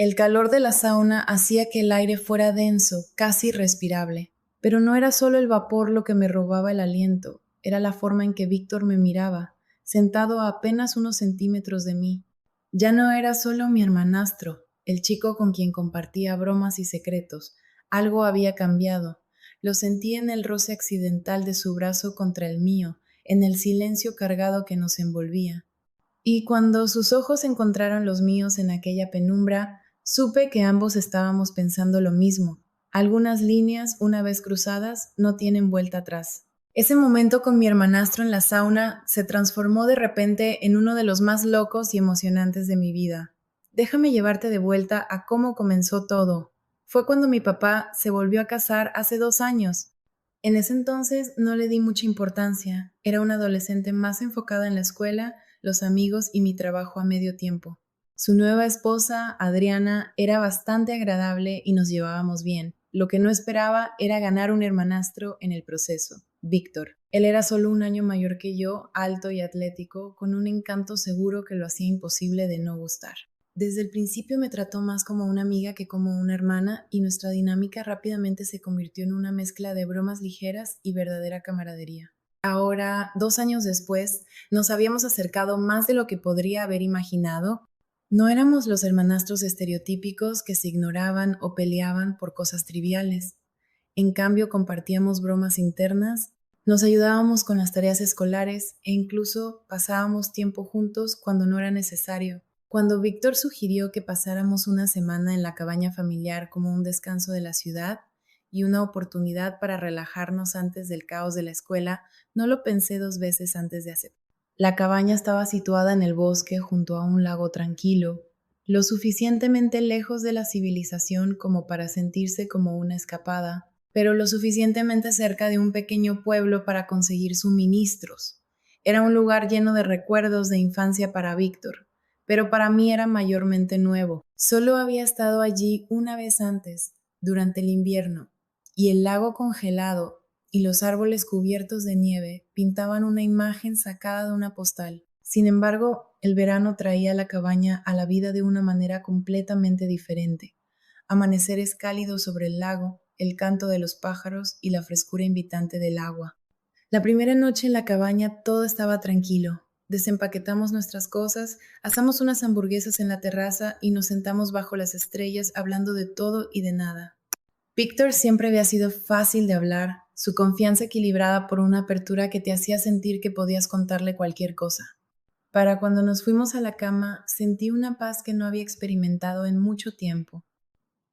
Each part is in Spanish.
El calor de la sauna hacía que el aire fuera denso, casi irrespirable. Pero no era solo el vapor lo que me robaba el aliento, era la forma en que Víctor me miraba, sentado a apenas unos centímetros de mí. Ya no era solo mi hermanastro, el chico con quien compartía bromas y secretos. Algo había cambiado. Lo sentí en el roce accidental de su brazo contra el mío, en el silencio cargado que nos envolvía. Y cuando sus ojos encontraron los míos en aquella penumbra, supe que ambos estábamos pensando lo mismo. Algunas líneas, una vez cruzadas, no tienen vuelta atrás. Ese momento con mi hermanastro en la sauna se transformó de repente en uno de los más locos y emocionantes de mi vida. Déjame llevarte de vuelta a cómo comenzó todo. Fue cuando mi papá se volvió a casar hace 2 años. En ese entonces no le di mucha importancia. Era una adolescente más enfocada en la escuela, los amigos y mi trabajo a medio tiempo. Su nueva esposa, Adriana, era bastante agradable y nos llevábamos bien. Lo que no esperaba era ganar un hermanastro en el proceso, Víctor. Él era solo un año mayor que yo, alto y atlético, con un encanto seguro que lo hacía imposible de no gustar. Desde el principio me trató más como una amiga que como una hermana y nuestra dinámica rápidamente se convirtió en una mezcla de bromas ligeras y verdadera camaradería. Ahora, 2 años después, nos habíamos acercado más de lo que podría haber imaginado. No éramos los hermanastros estereotípicos que se ignoraban o peleaban por cosas triviales. En cambio, compartíamos bromas internas, nos ayudábamos con las tareas escolares e incluso pasábamos tiempo juntos cuando no era necesario. Cuando Víctor sugirió que pasáramos una semana en la cabaña familiar como un descanso de la ciudad y una oportunidad para relajarnos antes del caos de la escuela, no lo pensé 2 veces antes de aceptar. La cabaña estaba situada en el bosque junto a un lago tranquilo, lo suficientemente lejos de la civilización como para sentirse como una escapada, pero lo suficientemente cerca de un pequeño pueblo para conseguir suministros. Era un lugar lleno de recuerdos de infancia para Víctor, pero para mí era mayormente nuevo. Solo había estado allí una vez antes, durante el invierno, y el lago congelado y los árboles cubiertos de nieve pintaban una imagen sacada de una postal. Sin embargo, el verano traía la cabaña a la vida de una manera completamente diferente. Amaneceres cálidos sobre el lago, el canto de los pájaros y la frescura invitante del agua. La primera noche en la cabaña todo estaba tranquilo. Desempaquetamos nuestras cosas, asamos unas hamburguesas en la terraza y nos sentamos bajo las estrellas hablando de todo y de nada. Víctor siempre había sido fácil de hablar, su confianza equilibrada por una apertura que te hacía sentir que podías contarle cualquier cosa. Para cuando nos fuimos a la cama, sentí una paz que no había experimentado en mucho tiempo.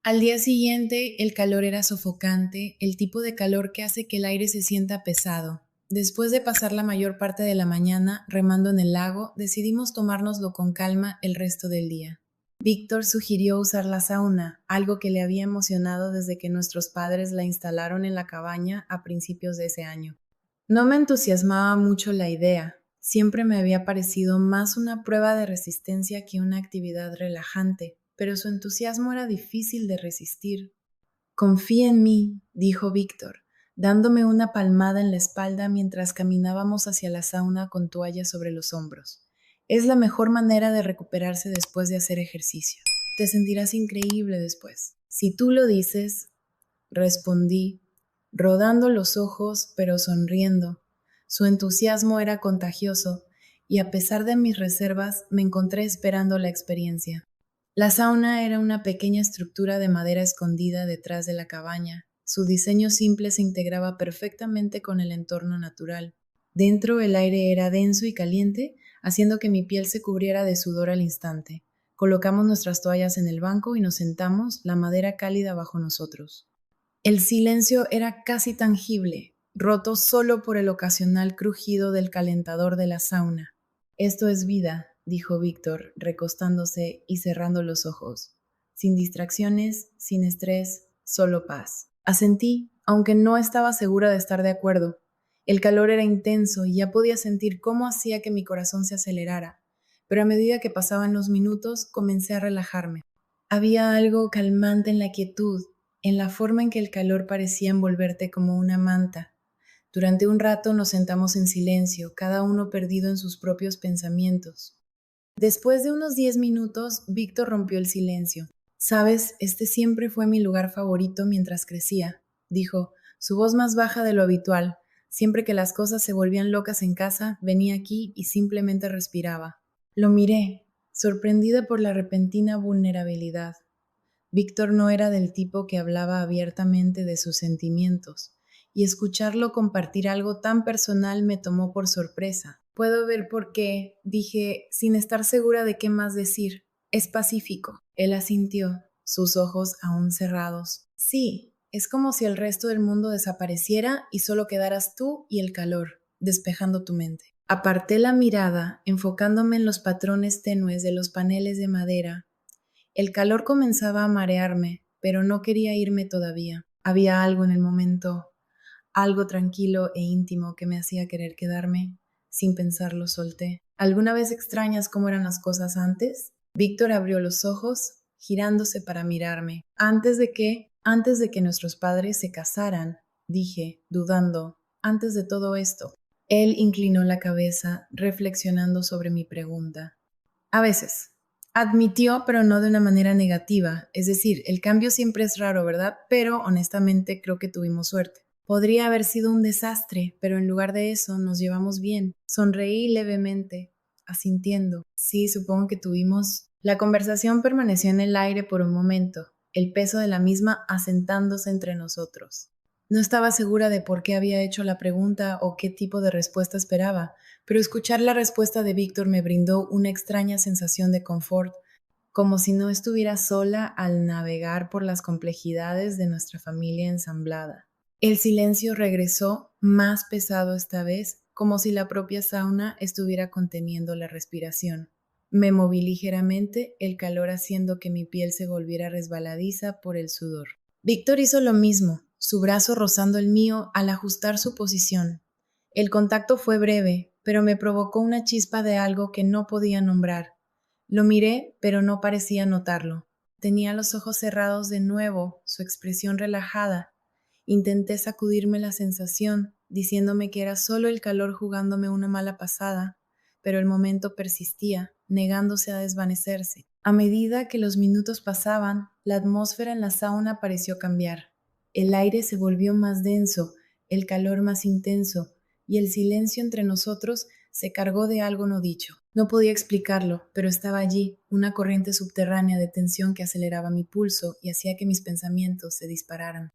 Al día siguiente, el calor era sofocante, el tipo de calor que hace que el aire se sienta pesado. Después de pasar la mayor parte de la mañana remando en el lago, decidimos tomárnoslo con calma el resto del día. Víctor sugirió usar la sauna, algo que le había emocionado desde que nuestros padres la instalaron en la cabaña a principios de ese año. No me entusiasmaba mucho la idea, siempre me había parecido más una prueba de resistencia que una actividad relajante, pero su entusiasmo era difícil de resistir. Confía en mí, dijo Víctor, dándome una palmada en la espalda mientras caminábamos hacia la sauna con toallas sobre los hombros. Es la mejor manera de recuperarse después de hacer ejercicio. Te sentirás increíble después. Si tú lo dices, respondí, rodando los ojos pero sonriendo. Su entusiasmo era contagioso y a pesar de mis reservas me encontré esperando la experiencia. La sauna era una pequeña estructura de madera escondida detrás de la cabaña. Su diseño simple se integraba perfectamente con el entorno natural. Dentro el aire era denso y caliente, haciendo que mi piel se cubriera de sudor al instante. Colocamos nuestras toallas en el banco y nos sentamos, la madera cálida bajo nosotros. El silencio era casi tangible, roto solo por el ocasional crujido del calentador de la sauna. Esto es vida, dijo Víctor, recostándose y cerrando los ojos. Sin distracciones, sin estrés, solo paz. Asentí, aunque no estaba segura de estar de acuerdo. El calor era intenso y ya podía sentir cómo hacía que mi corazón se acelerara, pero a medida que pasaban los minutos comencé a relajarme. Había algo calmante en la quietud, en la forma en que el calor parecía envolverte como una manta. Durante un rato nos sentamos en silencio, cada uno perdido en sus propios pensamientos. Después de unos 10 minutos, Víctor rompió el silencio. Sabes, este siempre fue mi lugar favorito mientras crecía, dijo, su voz más baja de lo habitual. Siempre que las cosas se volvían locas en casa, venía aquí y simplemente respiraba. Lo miré, sorprendida por la repentina vulnerabilidad. Víctor no era del tipo que hablaba abiertamente de sus sentimientos, y escucharlo compartir algo tan personal me tomó por sorpresa. Puedo ver por qué, dije, sin estar segura de qué más decir. Es pacífico. Él asintió, sus ojos aún cerrados. Sí, es como si el resto del mundo desapareciera y solo quedaras tú y el calor, despejando tu mente. Aparté la mirada, enfocándome en los patrones tenues de los paneles de madera. El calor comenzaba a marearme, pero no quería irme todavía. Había algo en el momento, algo tranquilo e íntimo que me hacía querer quedarme. Sin pensarlo, solté. ¿Alguna vez extrañas cómo eran las cosas antes? Víctor abrió los ojos, girándose para mirarme. Antes de que nuestros padres se casaran, dije, dudando, antes de todo esto. Él inclinó la cabeza, reflexionando sobre mi pregunta. A veces. Admitió, pero no de una manera negativa. Es decir, el cambio siempre es raro, ¿verdad? Pero honestamente creo que tuvimos suerte. Podría haber sido un desastre, pero en lugar de eso nos llevamos bien. Sonreí levemente, asintiendo. Sí, supongo que tuvimos. La conversación permaneció en el aire por un momento, el peso de la misma asentándose entre nosotros. No estaba segura de por qué había hecho la pregunta o qué tipo de respuesta esperaba, pero escuchar la respuesta de Víctor me brindó una extraña sensación de confort, como si no estuviera sola al navegar por las complejidades de nuestra familia ensamblada. El silencio regresó, más pesado esta vez, como si la propia sauna estuviera conteniendo la respiración. Me moví ligeramente, el calor haciendo que mi piel se volviera resbaladiza por el sudor. Víctor hizo lo mismo, su brazo rozando el mío al ajustar su posición. El contacto fue breve, pero me provocó una chispa de algo que no podía nombrar. Lo miré, pero no parecía notarlo. Tenía los ojos cerrados de nuevo, su expresión relajada. Intenté sacudirme la sensación, diciéndome que era solo el calor jugándome una mala pasada, pero el momento persistía, negándose a desvanecerse. A medida que los minutos pasaban, la atmósfera en la sauna pareció cambiar. El aire se volvió más denso, el calor más intenso, y el silencio entre nosotros se cargó de algo no dicho. No podía explicarlo, pero estaba allí, una corriente subterránea de tensión que aceleraba mi pulso y hacía que mis pensamientos se dispararan.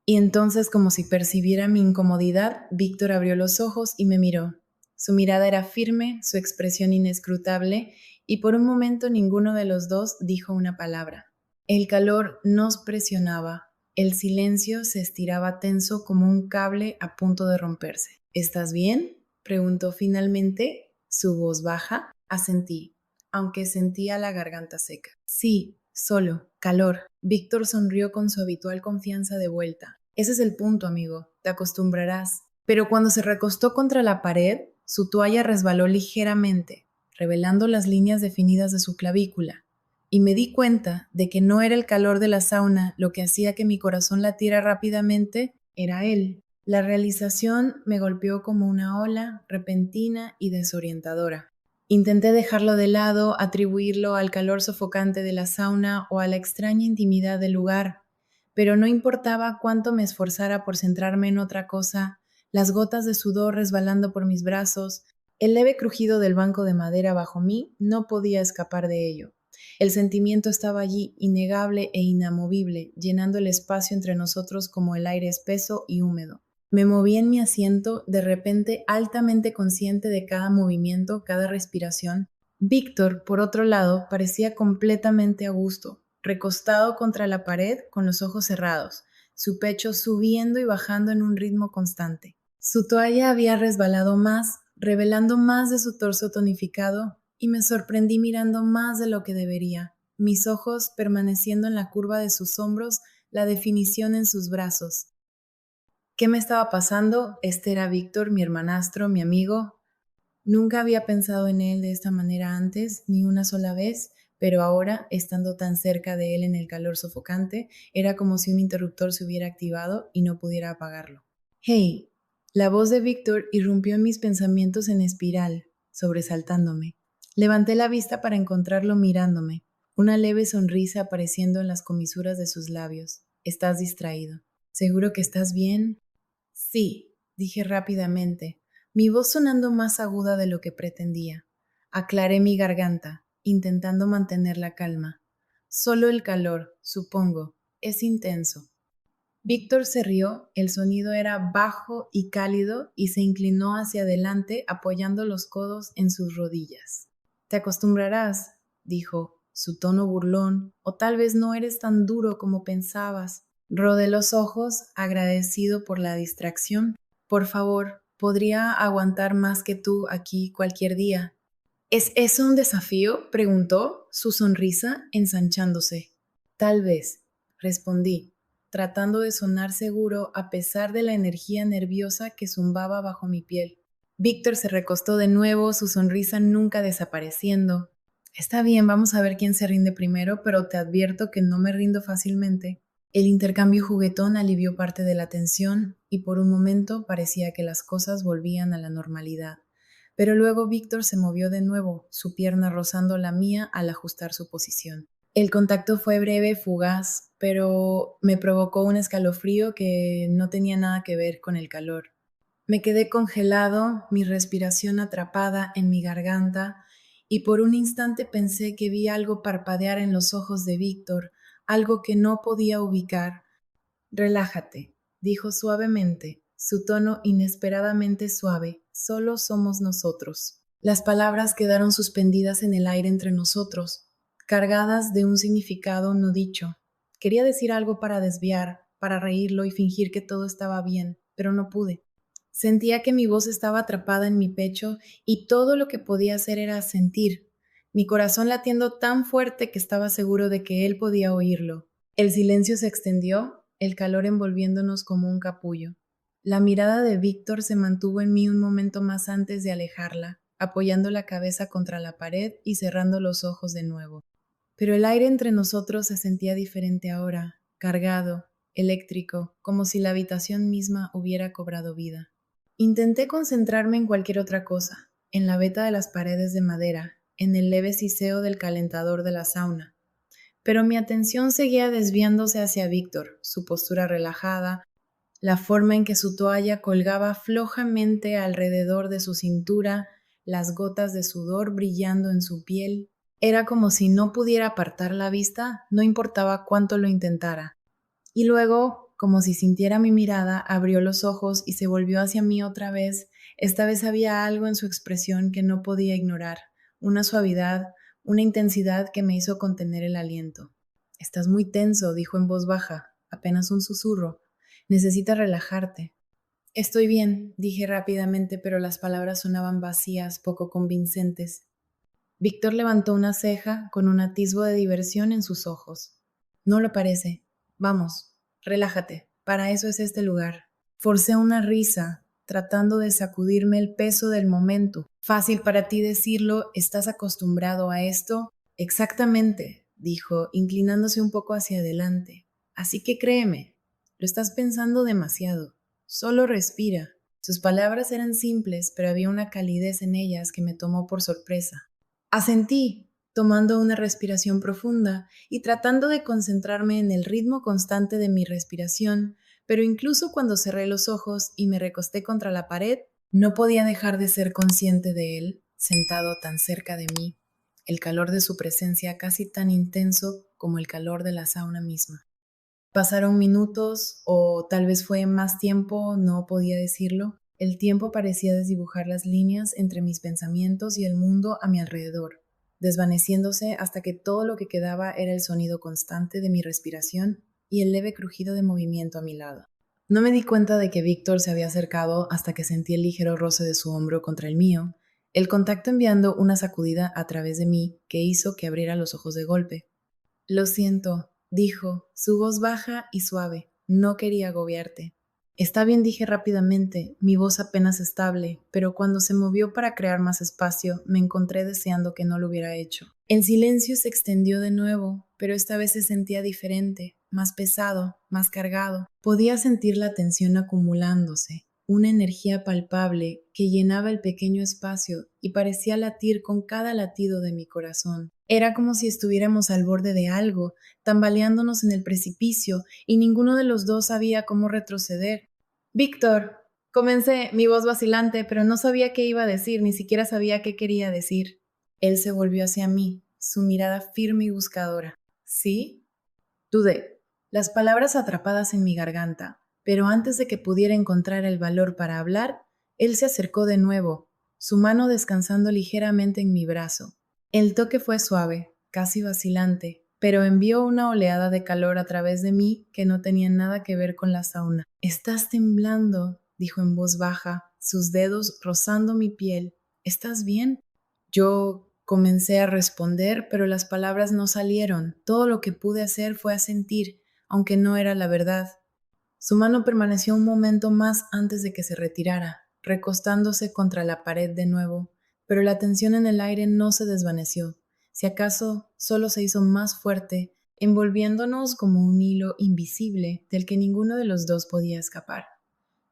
Y entonces, como si percibiera mi incomodidad, Víctor abrió los ojos y me miró. Su mirada era firme, su expresión inescrutable, y por un momento ninguno de los dos dijo una palabra. El calor nos presionaba. El silencio se estiraba tenso como un cable a punto de romperse. ¿Estás bien?, preguntó finalmente, su voz baja. Asentí, aunque sentía la garganta seca. Sí, solo, calor. Víctor sonrió con su habitual confianza de vuelta. Ese es el punto, amigo, te acostumbrarás. Pero cuando se recostó contra la pared, su toalla resbaló ligeramente, revelando las líneas definidas de su clavícula, y me di cuenta de que no era el calor de la sauna lo que hacía que mi corazón latiera rápidamente, era él. La realización me golpeó como una ola repentina y desorientadora. Intenté dejarlo de lado, atribuirlo al calor sofocante de la sauna o a la extraña intimidad del lugar, pero no importaba cuánto me esforzara por centrarme en otra cosa, las gotas de sudor resbalando por mis brazos, el leve crujido del banco de madera bajo mí, no podía escapar de ello. El sentimiento estaba allí, innegable e inamovible, llenando el espacio entre nosotros como el aire espeso y húmedo. Me moví en mi asiento, de repente altamente consciente de cada movimiento, cada respiración. Víctor, por otro lado, parecía completamente a gusto, recostado contra la pared con los ojos cerrados, su pecho subiendo y bajando en un ritmo constante. Su toalla había resbalado más, revelando más de su torso tonificado, y me sorprendí mirando más de lo que debería, mis ojos permaneciendo en la curva de sus hombros, la definición en sus brazos. ¿Qué me estaba pasando? Este era Víctor, mi hermanastro, mi amigo. Nunca había pensado en él de esta manera antes, ni una sola vez, pero ahora, estando tan cerca de él en el calor sofocante, era como si un interruptor se hubiera activado y no pudiera apagarlo. ¡Hey! La voz de Víctor irrumpió en mis pensamientos en espiral, sobresaltándome. Levanté la vista para encontrarlo mirándome. una leve sonrisa apareciendo en las comisuras de sus labios. ¿Estás distraído? ¿Seguro que estás bien? Sí, dije rápidamente, mi voz sonando más aguda de lo que pretendía. Aclaré mi garganta, intentando mantener la calma. Solo el calor, supongo, es intenso. Víctor se rió, el sonido era bajo y cálido y se inclinó hacia adelante apoyando los codos en sus rodillas. Te acostumbrarás, dijo, su tono burlón, o tal vez no eres tan duro como pensabas. Rodé los ojos, agradecido por la distracción. Por favor, podría aguantar más que tú aquí cualquier día. ¿Es eso un desafío? Preguntó, su sonrisa ensanchándose. Tal vez, respondí, tratando de sonar seguro a pesar de la energía nerviosa que zumbaba bajo mi piel. Víctor se recostó de nuevo, su sonrisa nunca desapareciendo. Está bien, vamos a ver quién se rinde primero, pero te advierto que no me rindo fácilmente. El intercambio juguetón alivió parte de la tensión y por un momento parecía que las cosas volvían a la normalidad. Pero luego Víctor se movió de nuevo, su pierna rozando la mía al ajustar su posición. El contacto fue breve, fugaz, pero me provocó un escalofrío que no tenía nada que ver con el calor. Me quedé congelado, mi respiración atrapada en mi garganta, y por un instante pensé que vi algo parpadear en los ojos de Víctor, algo que no podía ubicar. Relájate, dijo suavemente, su tono inesperadamente suave. Solo somos nosotros. Las palabras quedaron suspendidas en el aire entre nosotros, cargadas de un significado no dicho. Quería decir algo para desviar, para reírlo y fingir que todo estaba bien, pero no pude. Sentía que mi voz estaba atrapada en mi pecho y todo lo que podía hacer era sentir, mi corazón latiendo tan fuerte que estaba seguro de que él podía oírlo. El silencio se extendió, el calor envolviéndonos como un capullo. La mirada de Víctor se mantuvo en mí un momento más antes de alejarla, apoyando la cabeza contra la pared y cerrando los ojos de nuevo. Pero el aire entre nosotros se sentía diferente ahora, cargado, eléctrico, como si la habitación misma hubiera cobrado vida. Intenté concentrarme en cualquier otra cosa, en la veta de las paredes de madera, en el leve siseo del calentador de la sauna, pero mi atención seguía desviándose hacia Víctor, su postura relajada, la forma en que su toalla colgaba flojamente alrededor de su cintura, las gotas de sudor brillando en su piel. Era como si no pudiera apartar la vista, no importaba cuánto lo intentara. Y luego, como si sintiera mi mirada, abrió los ojos y se volvió hacia mí otra vez. Esta vez había algo en su expresión que no podía ignorar, una suavidad, una intensidad que me hizo contener el aliento. Estás muy tenso, dijo en voz baja, apenas un susurro. Necesitas relajarte. Estoy bien, dije rápidamente, pero las palabras sonaban vacías, poco convincentes. Víctor levantó una ceja con un atisbo de diversión en sus ojos. No lo parece. Vamos, relájate. Para eso es este lugar. Forcé una risa, tratando de sacudirme el peso del momento. Fácil para ti decirlo, ¿estás acostumbrado a esto? Exactamente, dijo, inclinándose un poco hacia adelante. Así que créeme, lo estás pensando demasiado. Solo respira. Sus palabras eran simples, pero había una calidez en ellas que me tomó por sorpresa. Asentí, tomando una respiración profunda y tratando de concentrarme en el ritmo constante de mi respiración, pero incluso cuando cerré los ojos y me recosté contra la pared, no podía dejar de ser consciente de él, sentado tan cerca de mí, el calor de su presencia casi tan intenso como el calor de la sauna misma. Pasaron minutos, o tal vez fue más tiempo, no podía decirlo. El tiempo parecía desdibujar las líneas entre mis pensamientos y el mundo a mi alrededor, desvaneciéndose hasta que todo lo que quedaba era el sonido constante de mi respiración y el leve crujido de movimiento a mi lado. No me di cuenta de que Víctor se había acercado hasta que sentí el ligero roce de su hombro contra el mío, el contacto enviando una sacudida a través de mí que hizo que abriera los ojos de golpe. Lo siento, dijo, su voz baja y suave. No quería agobiarte. Está bien, dije rápidamente, mi voz apenas estable, pero cuando se movió para crear más espacio, me encontré deseando que no lo hubiera hecho. El silencio se extendió de nuevo, pero esta vez se sentía diferente, más pesado, más cargado. Podía sentir la tensión acumulándose, una energía palpable que llenaba el pequeño espacio y parecía latir con cada latido de mi corazón. Era como si estuviéramos al borde de algo, tambaleándonos en el precipicio, y ninguno de los dos sabía cómo retroceder. Víctor, comencé, mi voz vacilante, pero no sabía qué iba a decir, ni siquiera sabía qué quería decir. Él se volvió hacia mí, su mirada firme y buscadora. ¿Sí? Dudé, las palabras atrapadas en mi garganta, pero antes de que pudiera encontrar el valor para hablar, él se acercó de nuevo, su mano descansando ligeramente en mi brazo. El toque fue suave, casi vacilante, pero envió una oleada de calor a través de mí que no tenía nada que ver con la sauna. «Estás temblando», dijo en voz baja, sus dedos rozando mi piel. «¿Estás bien?» Yo comencé a responder, pero las palabras no salieron. Todo lo que pude hacer fue asentir, aunque no era la verdad. Su mano permaneció un momento más antes de que se retirara, recostándose contra la pared de nuevo, pero la tensión en el aire no se desvaneció. Si acaso, solo se hizo más fuerte, envolviéndonos como un hilo invisible del que ninguno de los dos podía escapar.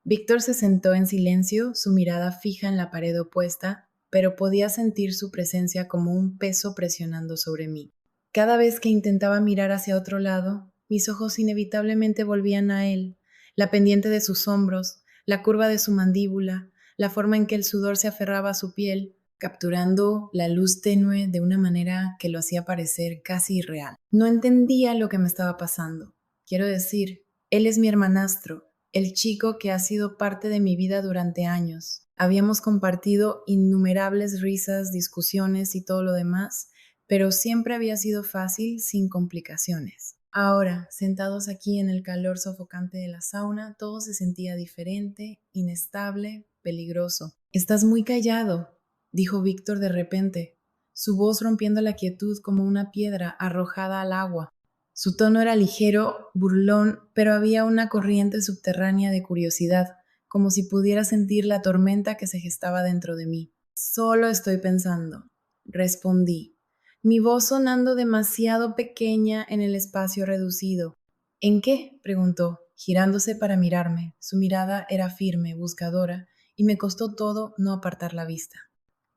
Víctor se sentó en silencio, su mirada fija en la pared opuesta, pero podía sentir su presencia como un peso presionando sobre mí. Cada vez que intentaba mirar hacia otro lado, mis ojos inevitablemente volvían a él, la pendiente de sus hombros, la curva de su mandíbula, la forma en que el sudor se aferraba a su piel, capturando la luz tenue de una manera que lo hacía parecer casi irreal. No entendía lo que me estaba pasando. Quiero decir, él es mi hermanastro, el chico que ha sido parte de mi vida durante años. Habíamos compartido innumerables risas, discusiones y todo lo demás, pero siempre había sido fácil, sin complicaciones. Ahora, sentados aquí en el calor sofocante de la sauna, todo se sentía diferente, inestable, peligroso. «Estás muy callado», dijo Víctor de repente, su voz rompiendo la quietud como una piedra arrojada al agua. Su tono era ligero, burlón, pero había una corriente subterránea de curiosidad, como si pudiera sentir la tormenta que se gestaba dentro de mí. «Solo estoy pensando», respondí, mi voz sonando demasiado pequeña en el espacio reducido. «¿En qué?», preguntó, girándose para mirarme. Su mirada era firme, buscadora, y me costó todo no apartar la vista.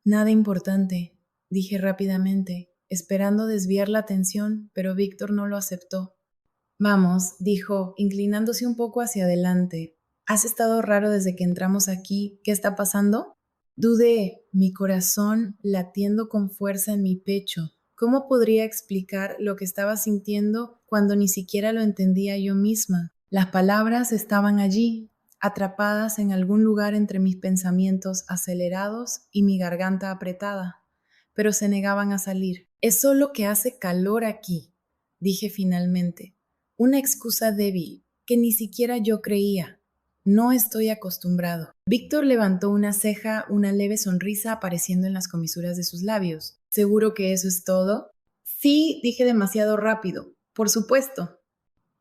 «Nada importante», dije rápidamente, esperando desviar la atención, pero Víctor no lo aceptó. «Vamos», dijo, inclinándose un poco hacia adelante. «¿Has estado raro desde que entramos aquí? ¿Qué está pasando?» Dudé, mi corazón latiendo con fuerza en mi pecho. ¿Cómo podría explicar lo que estaba sintiendo cuando ni siquiera lo entendía yo misma? Las palabras estaban allí, atrapadas en algún lugar entre mis pensamientos acelerados y mi garganta apretada, pero se negaban a salir. «Es solo que hace calor aquí», dije finalmente. Una excusa débil que ni siquiera yo creía. No estoy acostumbrado. Víctor levantó una ceja, una leve sonrisa apareciendo en las comisuras de sus labios. «¿Seguro que eso es todo?» «Sí», dije demasiado rápido. «Por supuesto».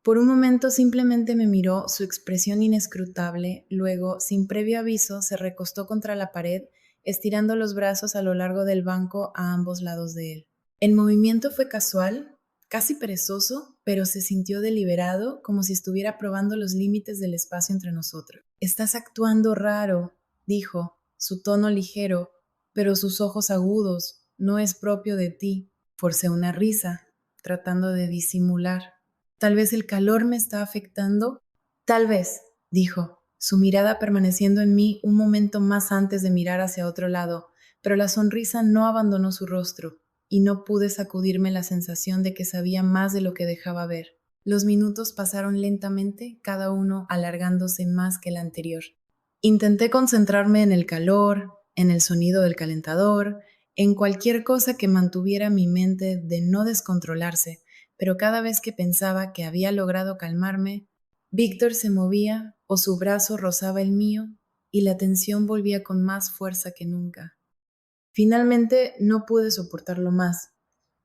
Por un momento simplemente me miró, su expresión inescrutable, luego, sin previo aviso, se recostó contra la pared, estirando los brazos a lo largo del banco a ambos lados de él. El movimiento fue casual, casi perezoso, pero se sintió deliberado, como si estuviera probando los límites del espacio entre nosotros. «Estás actuando raro», dijo, su tono ligero, pero sus ojos agudos. «No es propio de ti». Forcé una risa, tratando de disimular. «Tal vez el calor me está afectando». «Tal vez», dijo, su mirada permaneciendo en mí un momento más antes de mirar hacia otro lado, pero la sonrisa no abandonó su rostro, y no pude sacudirme la sensación de que sabía más de lo que dejaba ver. Los minutos pasaron lentamente, cada uno alargándose más que el anterior. Intenté concentrarme en el calor, en el sonido del calentador, en cualquier cosa que mantuviera mi mente de no descontrolarse, pero cada vez que pensaba que había logrado calmarme, Víctor se movía o su brazo rozaba el mío y la tensión volvía con más fuerza que nunca. Finalmente no pude soportarlo más.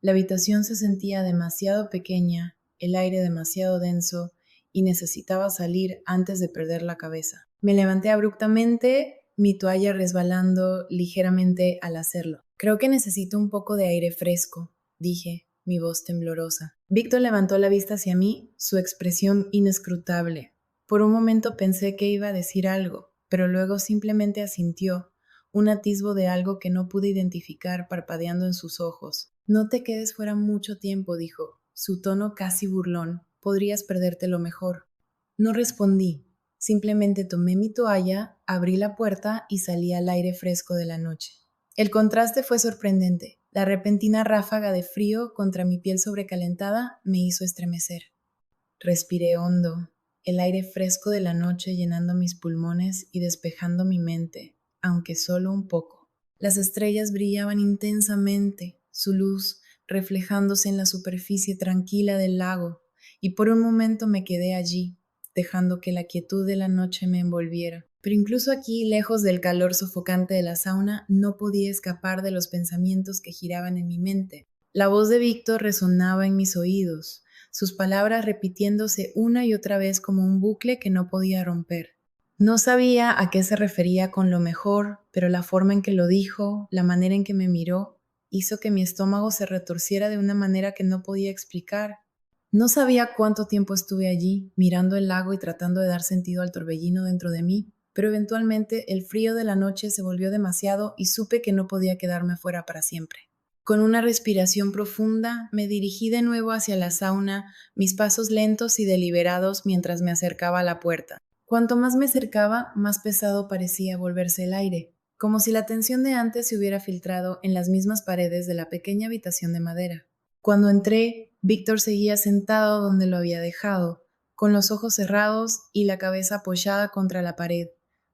La habitación se sentía demasiado pequeña, el aire demasiado denso y necesitaba salir antes de perder la cabeza. Me levanté abruptamente, mi toalla resbalando ligeramente al hacerlo. «Creo que necesito un poco de aire fresco», dije, mi voz temblorosa. Víctor levantó la vista hacia mí, su expresión inescrutable. Por un momento pensé que iba a decir algo, pero luego simplemente asintió, un atisbo de algo que no pude identificar parpadeando en sus ojos. No te quedes fuera mucho tiempo, dijo, su tono casi burlón. Podrías perderte lo mejor. No respondí. Simplemente tomé mi toalla, abrí la puerta y salí al aire fresco de la noche. El contraste fue sorprendente. La repentina ráfaga de frío contra mi piel sobrecalentada me hizo estremecer. Respiré hondo, el aire fresco de la noche llenando mis pulmones y despejando mi mente, aunque solo un poco. Las estrellas brillaban intensamente, su luz reflejándose en la superficie tranquila del lago, y por un momento me quedé allí, dejando que la quietud de la noche me envolviera. Pero incluso aquí, lejos del calor sofocante de la sauna, no podía escapar de los pensamientos que giraban en mi mente. La voz de Víctor resonaba en mis oídos, sus palabras repitiéndose una y otra vez como un bucle que no podía romper. No sabía a qué se refería con lo mejor, pero la forma en que lo dijo, la manera en que me miró, hizo que mi estómago se retorciera de una manera que no podía explicar. No sabía cuánto tiempo estuve allí, mirando el lago y tratando de dar sentido al torbellino dentro de mí, pero eventualmente el frío de la noche se volvió demasiado y supe que no podía quedarme fuera para siempre. Con una respiración profunda, me dirigí de nuevo hacia la sauna, mis pasos lentos y deliberados mientras me acercaba a la puerta. Cuanto más me acercaba, más pesado parecía volverse el aire, como si la tensión de antes se hubiera filtrado en las mismas paredes de la pequeña habitación de madera. Cuando entré, Víctor seguía sentado donde lo había dejado, con los ojos cerrados y la cabeza apoyada contra la pared.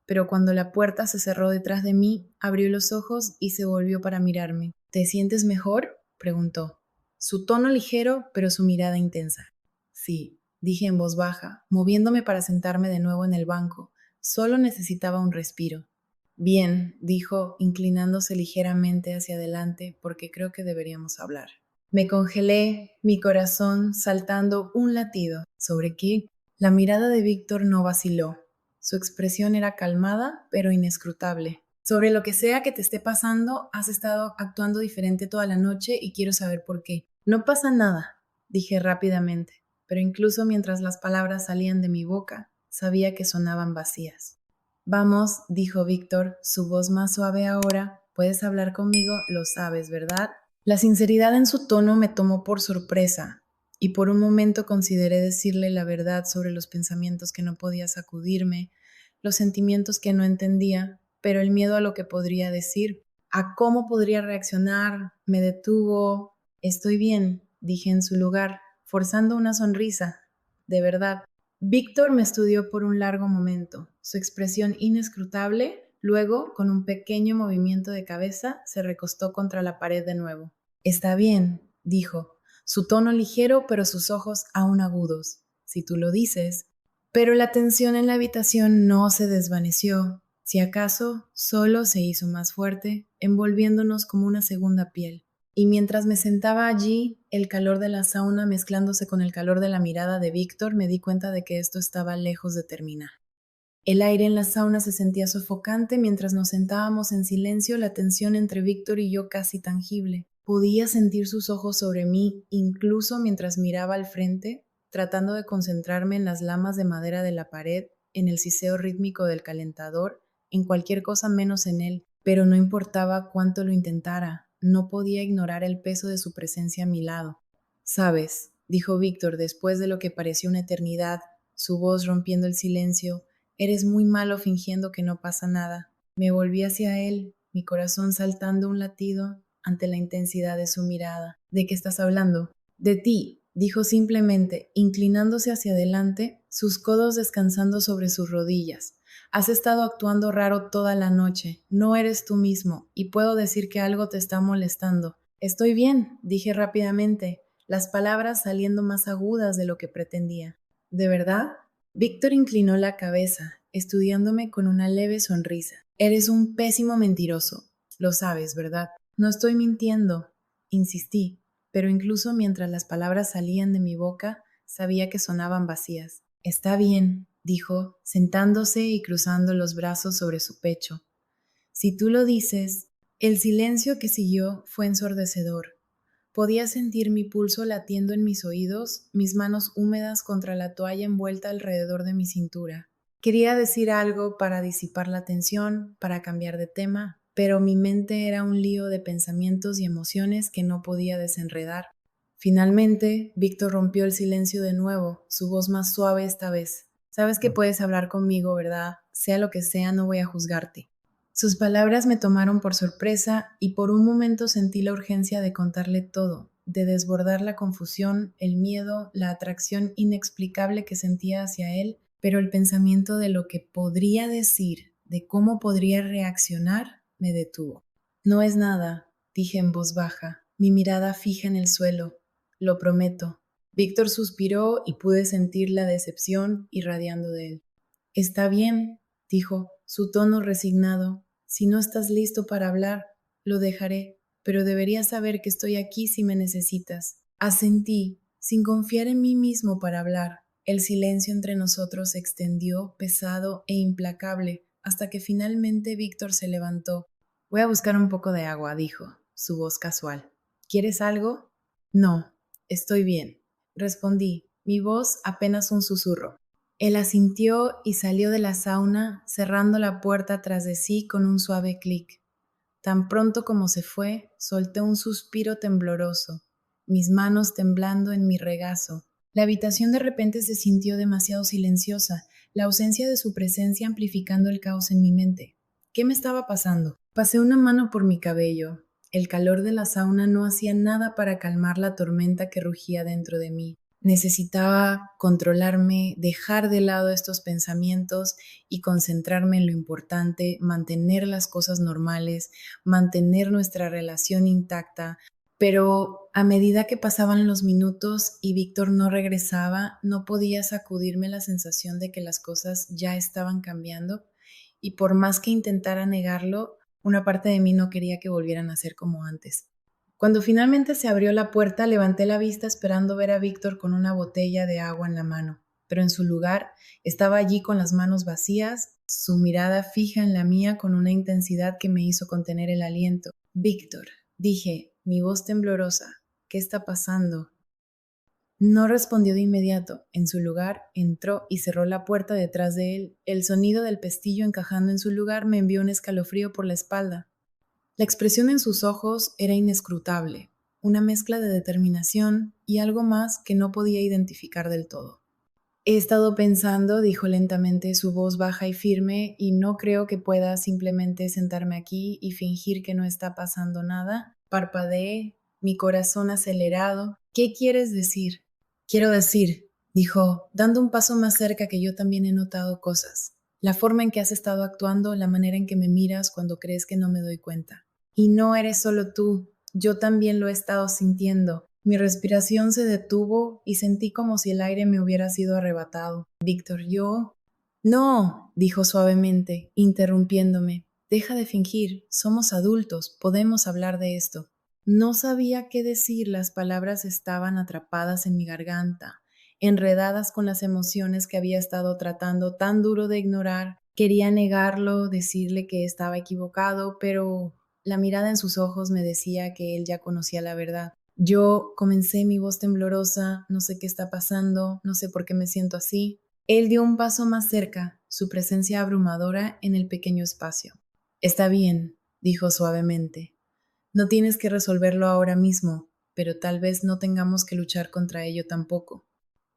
Pero cuando la puerta se cerró detrás de mí, abrió los ojos y se volvió para mirarme. ¿Te sientes mejor?, preguntó. Su tono ligero, pero su mirada intensa. Sí, dije en voz baja, moviéndome para sentarme de nuevo en el banco. Solo necesitaba un respiro. Bien, dijo, inclinándose ligeramente hacia adelante, porque creo que deberíamos hablar. Me congelé, mi corazón saltando un latido. ¿Sobre qué? La mirada de Víctor no vaciló. Su expresión era calmada, pero inescrutable. Sobre lo que sea que te esté pasando, has estado actuando diferente toda la noche y quiero saber por qué. No pasa nada, dije rápidamente, pero incluso mientras las palabras salían de mi boca, sabía que sonaban vacías. Vamos, dijo Víctor, su voz más suave ahora. Puedes hablar conmigo, lo sabes, ¿verdad? La sinceridad en su tono me tomó por sorpresa, y por un momento consideré decirle la verdad sobre los pensamientos que no podía sacudirme, los sentimientos que no entendía, pero el miedo a lo que podría decir, a cómo podría reaccionar, me detuvo. Estoy bien, dije en su lugar, forzando una sonrisa. De verdad. Víctor me estudió por un largo momento, su expresión inescrutable. Luego, con un pequeño movimiento de cabeza, se recostó contra la pared de nuevo. Está bien, dijo, su tono ligero pero sus ojos aún agudos. Si tú lo dices. Pero la tensión en la habitación no se desvaneció. Si acaso, solo se hizo más fuerte, envolviéndonos como una segunda piel. Y mientras me sentaba allí, el calor de la sauna mezclándose con el calor de la mirada de Víctor, me di cuenta de que esto estaba lejos de terminar. El aire en la sauna se sentía sofocante mientras nos sentábamos en silencio, la tensión entre Víctor y yo casi tangible. Podía sentir sus ojos sobre mí, incluso mientras miraba al frente, tratando de concentrarme en las lamas de madera de la pared, en el siseo rítmico del calentador, en cualquier cosa menos en él. Pero no importaba cuánto lo intentara, no podía ignorar el peso de su presencia a mi lado. «Sabes», dijo Víctor después de lo que pareció una eternidad, su voz rompiendo el silencio, «eres muy malo fingiendo que no pasa nada». Me volví hacia él, mi corazón saltando un latido ante la intensidad de su mirada. «¿De qué estás hablando?» «De ti», dijo simplemente, inclinándose hacia adelante, sus codos descansando sobre sus rodillas. «Has estado actuando raro toda la noche. No eres tú mismo, y puedo decir que algo te está molestando». «Estoy bien», dije rápidamente, las palabras saliendo más agudas de lo que pretendía. «¿De verdad?» Víctor inclinó la cabeza, estudiándome con una leve sonrisa. «Eres un pésimo mentiroso. Lo sabes, ¿verdad?» «No estoy mintiendo», insistí, pero incluso mientras las palabras salían de mi boca, sabía que sonaban vacías. «Está bien», dijo, sentándose y cruzando los brazos sobre su pecho. «Si tú lo dices». El silencio que siguió fue ensordecedor. Podía sentir mi pulso latiendo en mis oídos, mis manos húmedas contra la toalla envuelta alrededor de mi cintura. Quería decir algo para disipar la tensión, para cambiar de tema, pero mi mente era un lío de pensamientos y emociones que no podía desenredar. Finalmente, Víctor rompió el silencio de nuevo, su voz más suave esta vez. Sabes que puedes hablar conmigo, ¿verdad? Sea lo que sea, no voy a juzgarte. Sus palabras me tomaron por sorpresa y por un momento sentí la urgencia de contarle todo, de desbordar la confusión, el miedo, la atracción inexplicable que sentía hacia él, pero el pensamiento de lo que podría decir, de cómo podría reaccionar, me detuvo. No es nada, dije en voz baja, mi mirada fija en el suelo. Lo prometo. Víctor suspiró y pude sentir la decepción irradiando de él. Está bien, dijo, su tono resignado. Si no estás listo para hablar, lo dejaré, pero deberías saber que estoy aquí si me necesitas. Asentí, sin confiar en mí mismo para hablar. El silencio entre nosotros se extendió, pesado e implacable, hasta que finalmente Víctor se levantó. Voy a buscar un poco de agua, dijo, su voz casual. ¿Quieres algo? No, estoy bien, respondí, mi voz apenas un susurro. Él asintió y salió de la sauna, cerrando la puerta tras de sí con un suave clic. Tan pronto como se fue, solté un suspiro tembloroso, mis manos temblando en mi regazo. La habitación de repente se sintió demasiado silenciosa, la ausencia de su presencia amplificando el caos en mi mente. ¿Qué me estaba pasando? Pasé una mano por mi cabello. El calor de la sauna no hacía nada para calmar la tormenta que rugía dentro de mí. Necesitaba controlarme, dejar de lado estos pensamientos y concentrarme en lo importante, mantener las cosas normales, mantener nuestra relación intacta. Pero a medida que pasaban los minutos y Víctor no regresaba, no podía sacudirme la sensación de que las cosas ya estaban cambiando y por más que intentara negarlo, una parte de mí no quería que volvieran a ser como antes. Cuando finalmente se abrió la puerta, levanté la vista esperando ver a Víctor con una botella de agua en la mano, pero en su lugar estaba allí con las manos vacías, su mirada fija en la mía con una intensidad que me hizo contener el aliento. Víctor, dije, mi voz temblorosa, ¿qué está pasando? No respondió de inmediato. En su lugar, entró y cerró la puerta detrás de él. El sonido del pestillo encajando en su lugar me envió un escalofrío por la espalda. La expresión en sus ojos era inescrutable, una mezcla de determinación y algo más que no podía identificar del todo. He estado pensando, dijo lentamente, su voz baja y firme, y no creo que pueda simplemente sentarme aquí y fingir que no está pasando nada. Parpadeé, mi corazón acelerado. ¿Qué quieres decir? Quiero decir, dijo, dando un paso más cerca que yo también he notado cosas. La forma en que has estado actuando, la manera en que me miras cuando crees que no me doy cuenta. Y no eres solo tú, yo también lo he estado sintiendo. Mi respiración se detuvo y sentí como si el aire me hubiera sido arrebatado. Víctor, yo... No, dijo suavemente, interrumpiéndome. Deja de fingir, somos adultos, podemos hablar de esto. No sabía qué decir, las palabras estaban atrapadas en mi garganta, enredadas con las emociones que había estado tratando tan duro de ignorar. Quería negarlo, decirle que estaba equivocado, pero la mirada en sus ojos me decía que él ya conocía la verdad. Yo comencé mi voz temblorosa, no sé qué está pasando, no sé por qué me siento así. Él dio un paso más cerca, su presencia abrumadora en el pequeño espacio. Está bien, dijo suavemente. No tienes que resolverlo ahora mismo, pero tal vez no tengamos que luchar contra ello tampoco.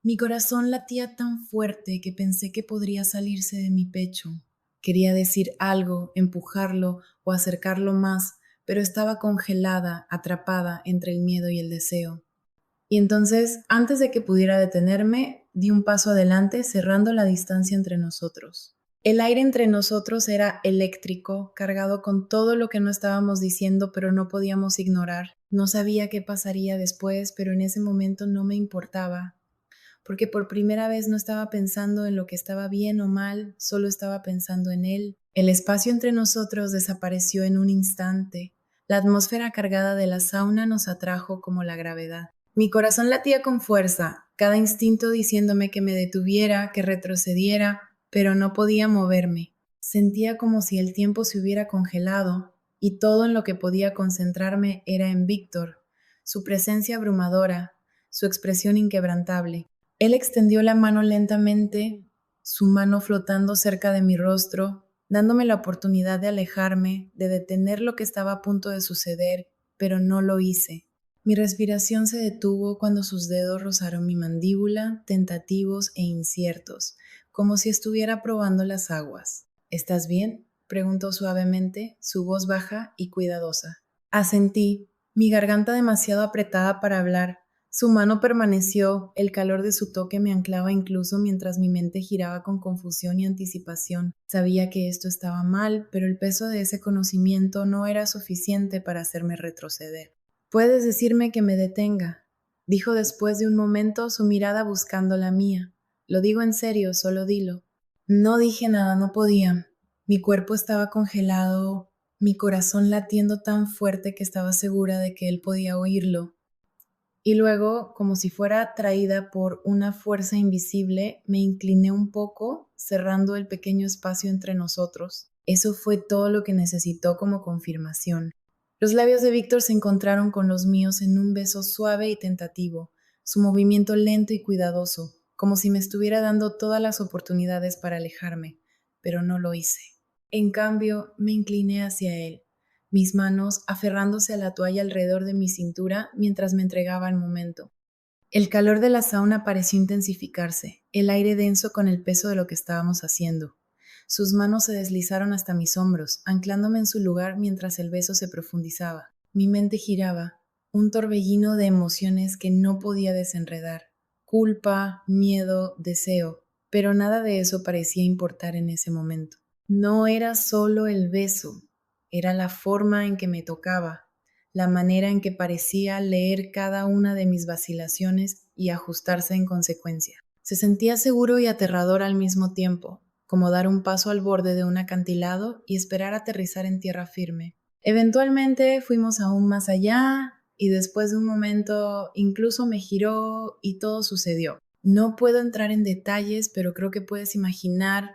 Mi corazón latía tan fuerte que pensé que podría salirse de mi pecho. Quería decir algo, empujarlo o acercarlo más, pero estaba congelada, atrapada entre el miedo y el deseo. Y entonces, antes de que pudiera detenerme, di un paso adelante, cerrando la distancia entre nosotros. El aire entre nosotros era eléctrico, cargado con todo lo que no estábamos diciendo, pero no podíamos ignorar. No sabía qué pasaría después, pero en ese momento no me importaba, porque por primera vez no estaba pensando en lo que estaba bien o mal, solo estaba pensando en él. El espacio entre nosotros desapareció en un instante. La atmósfera cargada de la sauna nos atrajo como la gravedad. Mi corazón latía con fuerza, cada instinto diciéndome que me detuviera, que retrocediera, pero no podía moverme. Sentía como si el tiempo se hubiera congelado, y todo en lo que podía concentrarme era en Víctor, su presencia abrumadora, su expresión inquebrantable. Él extendió la mano lentamente su mano flotando cerca de mi rostro, dándome la oportunidad de alejarme, de detener lo que estaba a punto de suceder, pero no lo hice. Mi respiración se detuvo cuando sus dedos rozaron mi mandíbula, tentativos e inciertos, como si estuviera probando las aguas. ¿Estás bien?, preguntó suavemente, su voz baja y cuidadosa. Asentí, mi garganta demasiado apretada para hablar. Su mano permaneció, el calor de su toque me anclaba incluso mientras mi mente giraba con confusión y anticipación. Sabía que esto estaba mal, pero el peso de ese conocimiento no era suficiente para hacerme retroceder. «Puedes decirme que me detenga», dijo después de un momento, su mirada buscando la mía. «Lo digo en serio, solo dilo». No dije nada, no podía. Mi cuerpo estaba congelado, mi corazón latiendo tan fuerte que estaba segura de que él podía oírlo. Y luego, como si fuera atraída por una fuerza invisible, me incliné un poco, cerrando el pequeño espacio entre nosotros. Eso fue todo lo que necesitó como confirmación. Los labios de Víctor se encontraron con los míos en un beso suave y tentativo, su movimiento lento y cuidadoso, como si me estuviera dando todas las oportunidades para alejarme, pero no lo hice. En cambio, me incliné hacia él, mis manos aferrándose a la toalla alrededor de mi cintura mientras me entregaba al momento. El calor de la sauna pareció intensificarse, el aire denso con el peso de lo que estábamos haciendo. Sus manos se deslizaron hasta mis hombros, anclándome en su lugar mientras el beso se profundizaba. Mi mente giraba, un torbellino de emociones que no podía desenredar. Culpa, miedo, deseo, pero nada de eso parecía importar en ese momento. No era solo el beso, era la forma en que me tocaba, la manera en que parecía leer cada una de mis vacilaciones y ajustarse en consecuencia. Se sentía seguro y aterrador al mismo tiempo, como dar un paso al borde de un acantilado y esperar aterrizar en tierra firme. Eventualmente fuimos aún más allá y después de un momento incluso me giró y todo sucedió. No puedo entrar en detalles, pero creo que puedes imaginar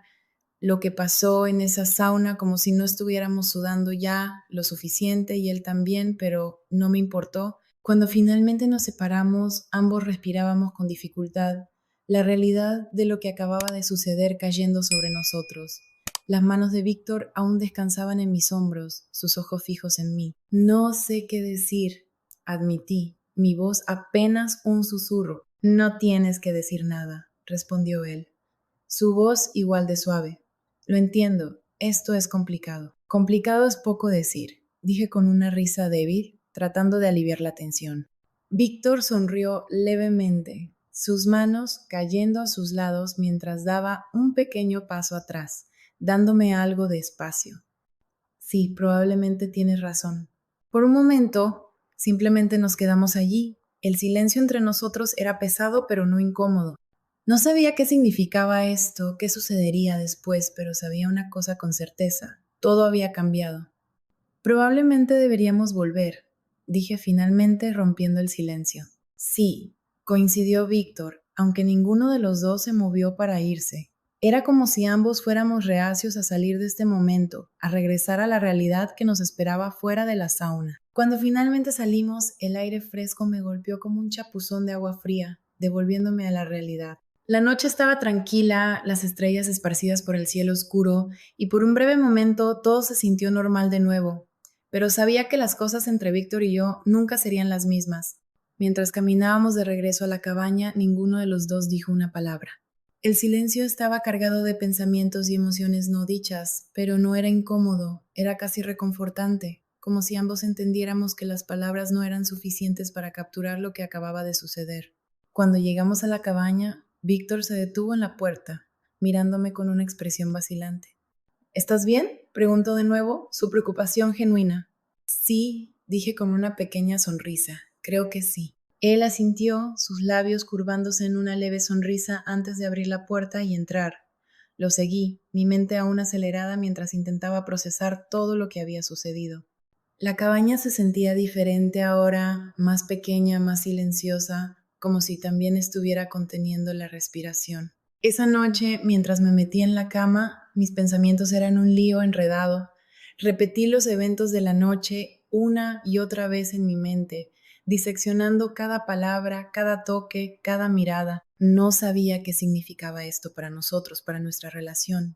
lo que pasó en esa sauna, como si no estuviéramos sudando ya lo suficiente y él también, pero no me importó. Cuando finalmente nos separamos, ambos respirábamos con dificultad, la realidad de lo que acababa de suceder cayendo sobre nosotros. Las manos de Víctor aún descansaban en mis hombros, sus ojos fijos en mí. No sé qué decir, admití, mi voz apenas un susurro. No tienes que decir nada, respondió él. Su voz igual de suave. Lo entiendo, esto es complicado. Complicado es poco decir, dije con una risa débil, tratando de aliviar la tensión. Víctor sonrió levemente, sus manos cayendo a sus lados mientras daba un pequeño paso atrás, dándome algo de espacio. Sí, probablemente tienes razón. Por un momento, simplemente nos quedamos allí. El silencio entre nosotros era pesado pero no incómodo. No sabía qué significaba esto, qué sucedería después, pero sabía una cosa con certeza. Todo había cambiado. Probablemente deberíamos volver, dije finalmente rompiendo el silencio. Sí, coincidió Víctor, aunque ninguno de los dos se movió para irse. Era como si ambos fuéramos reacios a salir de este momento, a regresar a la realidad que nos esperaba fuera de la sauna. Cuando finalmente salimos, el aire fresco me golpeó como un chapuzón de agua fría, devolviéndome a la realidad. La noche estaba tranquila, las estrellas esparcidas por el cielo oscuro, y por un breve momento todo se sintió normal de nuevo. Pero sabía que las cosas entre Víctor y yo nunca serían las mismas. Mientras caminábamos de regreso a la cabaña, ninguno de los dos dijo una palabra. El silencio estaba cargado de pensamientos y emociones no dichas, pero no era incómodo, era casi reconfortante, como si ambos entendiéramos que las palabras no eran suficientes para capturar lo que acababa de suceder. Cuando llegamos a la cabaña, Víctor se detuvo en la puerta, mirándome con una expresión vacilante. ¿Estás bien?, preguntó de nuevo, su preocupación genuina. Sí, dije con una pequeña sonrisa. Creo que sí. Él asintió, sus labios curvándose en una leve sonrisa antes de abrir la puerta y entrar. Lo seguí, mi mente aún acelerada mientras intentaba procesar todo lo que había sucedido. La cabaña se sentía diferente ahora, más pequeña, más silenciosa, como si también estuviera conteniendo la respiración. Esa noche, mientras me metía en la cama, mis pensamientos eran un lío enredado. Repetí los eventos de la noche una y otra vez en mi mente, diseccionando cada palabra, cada toque, cada mirada. No sabía qué significaba esto para nosotros, para nuestra relación,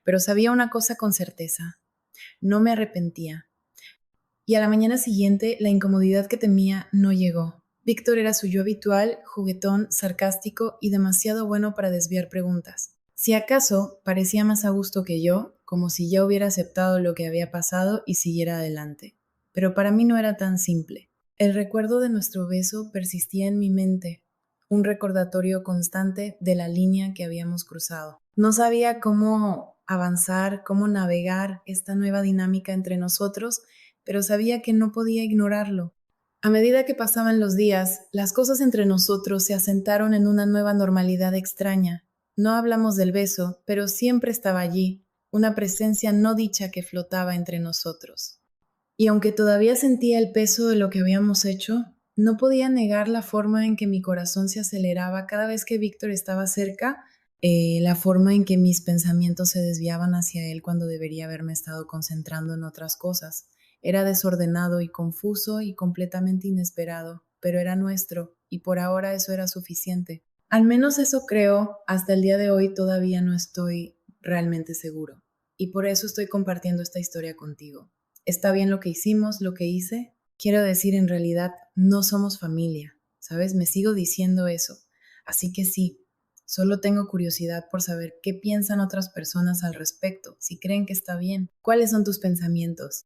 pero sabía una cosa con certeza: no me arrepentía. Y a la mañana siguiente, la incomodidad que temía no llegó. Víctor era su yo habitual, juguetón, sarcástico y demasiado bueno para desviar preguntas. Si acaso, parecía más a gusto que yo, como si ya hubiera aceptado lo que había pasado y siguiera adelante. Pero para mí no era tan simple. El recuerdo de nuestro beso persistía en mi mente, un recordatorio constante de la línea que habíamos cruzado. No sabía cómo avanzar, cómo navegar esta nueva dinámica entre nosotros, pero sabía que no podía ignorarlo. A medida que pasaban los días, las cosas entre nosotros se asentaron en una nueva normalidad extraña. No hablamos del beso, pero siempre estaba allí, una presencia no dicha que flotaba entre nosotros. Y aunque todavía sentía el peso de lo que habíamos hecho, no podía negar la forma en que mi corazón se aceleraba cada vez que Víctor estaba cerca, la forma en que mis pensamientos se desviaban hacia él cuando debería haberme estado concentrando en otras cosas. Era desordenado y confuso y completamente inesperado, pero era nuestro, y por ahora eso era suficiente. Al menos eso creo. Hasta el día de hoy todavía no estoy realmente seguro, y por eso estoy compartiendo esta historia contigo. Está bien lo que hicimos, lo que hice. Quiero decir, en realidad, no somos familia, ¿sabes? Me sigo diciendo eso. Así que sí, solo tengo curiosidad por saber qué piensan otras personas al respecto, si creen que está bien. ¿Cuáles son tus pensamientos?